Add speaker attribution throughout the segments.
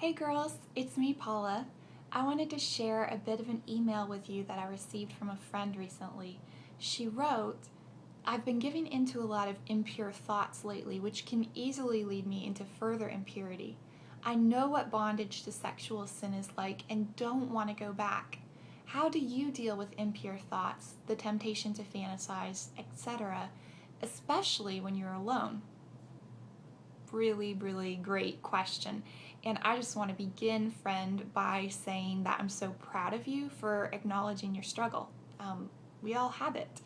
Speaker 1: Hey girls, it's me, Paula. I wanted to share a bit of an email with you that I received from a friend recently. She wrote, I've been giving into a lot of impure thoughts lately, which can easily lead me into further impurity. I know what bondage to sexual sin is like and don't want to go back. How do you deal with impure thoughts, the temptation to fantasize, etc., especially when you're alone? Really, really great question. And I just want to begin, friend, by saying that I'm so proud of you for acknowledging your struggle. We all have it.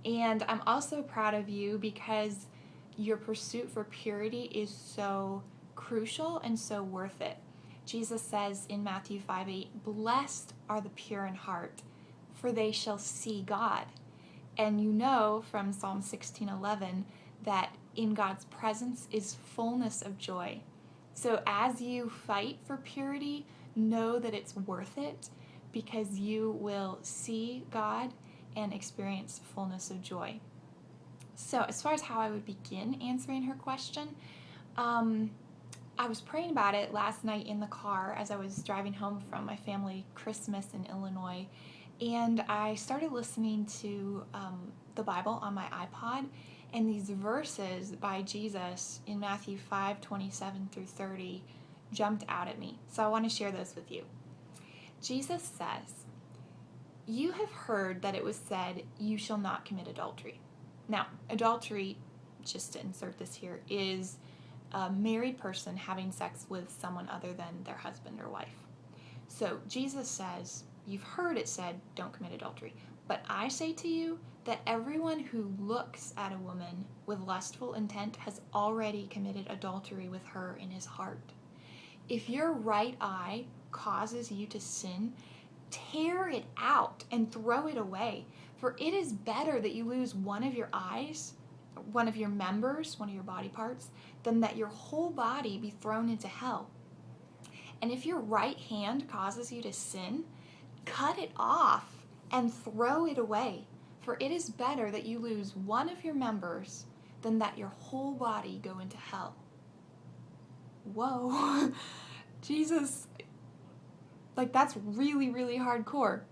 Speaker 1: And I'm also proud of you because your pursuit for purity is so crucial and so worth it. Jesus says in Matthew 5:8, "Blessed are the pure in heart, for they shall see God." And you know from Psalm 16:11 that in God's presence is fullness of joy. So as you fight for purity, know that it's worth it because you will see God and experience fullness of joy. So as far as how I would begin answering her question, I was praying about it last night in the car as I was driving home from my family Christmas in Illinois, and I started listening to the Bible on my iPod, and these verses by Jesus in Matthew 5:27 through 30 jumped out at me. So I want to share those with you. Jesus says, "You have heard that it was said, 'You shall not commit adultery.'" Now, adultery, just to insert this here, is a married person having sex with someone other than their husband or wife. So Jesus says, you've heard it said, don't commit adultery. But I say to you that everyone who looks at a woman with lustful intent has already committed adultery with her in his heart. If your right eye causes you to sin, tear it out and throw it away. For it is better that you lose one of your eyes, one of your members, one of your body parts, than that your whole body be thrown into hell. And if your right hand causes you to sin, cut it off and throw it away. For it is better that you lose one of your members than that your whole body go into hell. Whoa. Jesus, that's really, really hardcore.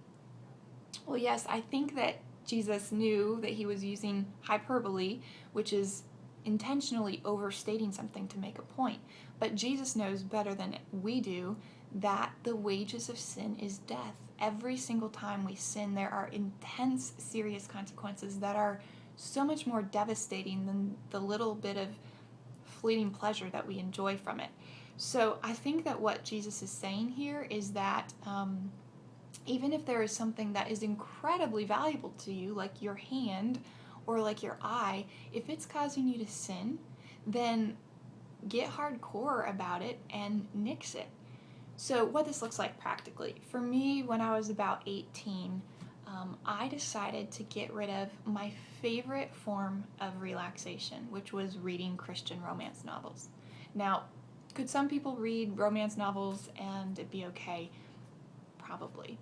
Speaker 1: Well, yes, I think that Jesus knew that he was using hyperbole, which is intentionally overstating something to make a point. But Jesus knows better than we do that the wages of sin is death. Every single time we sin, there are intense, serious consequences that are so much more devastating than the little bit of fleeting pleasure that we enjoy from it. So I think that what Jesus is saying here is that even if there is something that is incredibly valuable to you, like your hand or like your eye, if it's causing you to sin, then get hardcore about it and nix it. So what this looks like practically. For me, when I was about 18, I decided to get rid of my favorite form of relaxation, which was reading Christian romance novels. Now, could some people read romance novels and it'd be okay? Probably.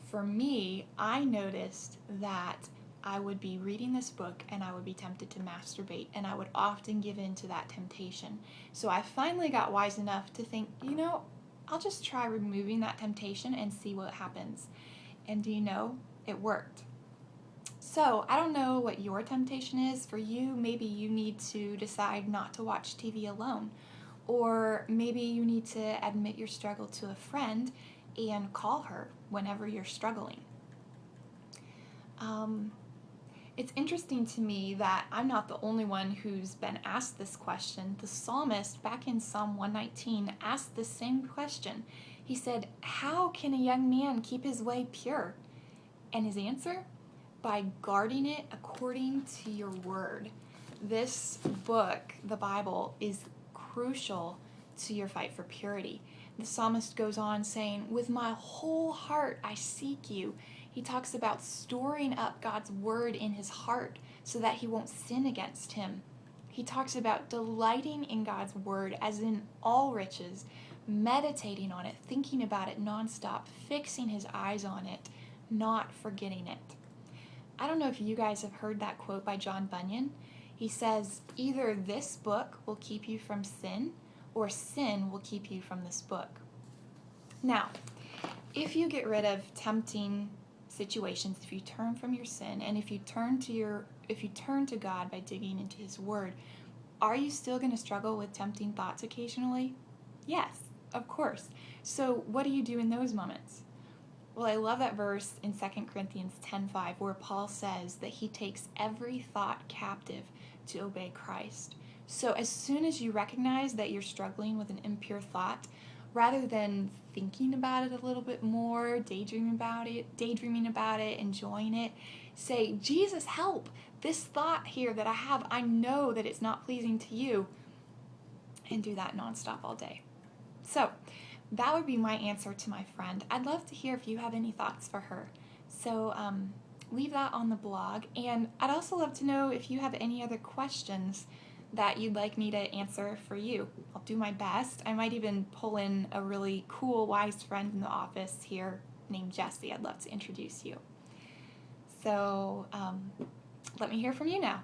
Speaker 1: For me, I noticed that I would be reading this book and I would be tempted to masturbate, and I would often give in to that temptation. So I finally got wise enough to think, I'll just try removing that temptation and see what happens. And do you know, it worked. So I don't know what your temptation is. For you, maybe you need to decide not to watch TV alone. Or maybe you need to admit your struggle to a friend and call her whenever you're struggling. It's interesting to me that I'm not the only one who's been asked this question. The psalmist, back in Psalm 119, asked the same question. He said, "How can a young man keep his way pure?" And his answer? By guarding it according to your word. This book, the Bible, is crucial to your fight for purity. The psalmist goes on saying, "With my whole heart I seek you." He talks about storing up God's word in his heart so that he won't sin against him. He talks about delighting in God's word as in all riches, meditating on it, thinking about it nonstop, fixing his eyes on it, not forgetting it. I don't know if you guys have heard that quote by John Bunyan. He says, "Either this book will keep you from sin, or sin will keep you from this book. Now, if you get rid of tempting situations, if you turn from your sin, and if you turn to God by digging into His Word, are you still going to struggle with tempting thoughts occasionally? Yes, of course. So what do you do in those moments? Well, I love that verse in 2 Corinthians 10:5 where Paul says that he takes every thought captive to obey Christ. So as soon as you recognize that you're struggling with an impure thought, rather than thinking about it a little bit more, daydreaming about it, enjoying it, say, Jesus, help! This thought here that I have, I know that it's not pleasing to you, and do that nonstop all day. So that would be my answer to my friend. I'd love to hear if you have any thoughts for her. So leave that on the blog. And I'd also love to know if you have any other questions that you'd like me to answer for you. I'll do my best. I might even pull in a really cool, wise friend in the office here named Jessie. I'd love to introduce you. So let me hear from you now.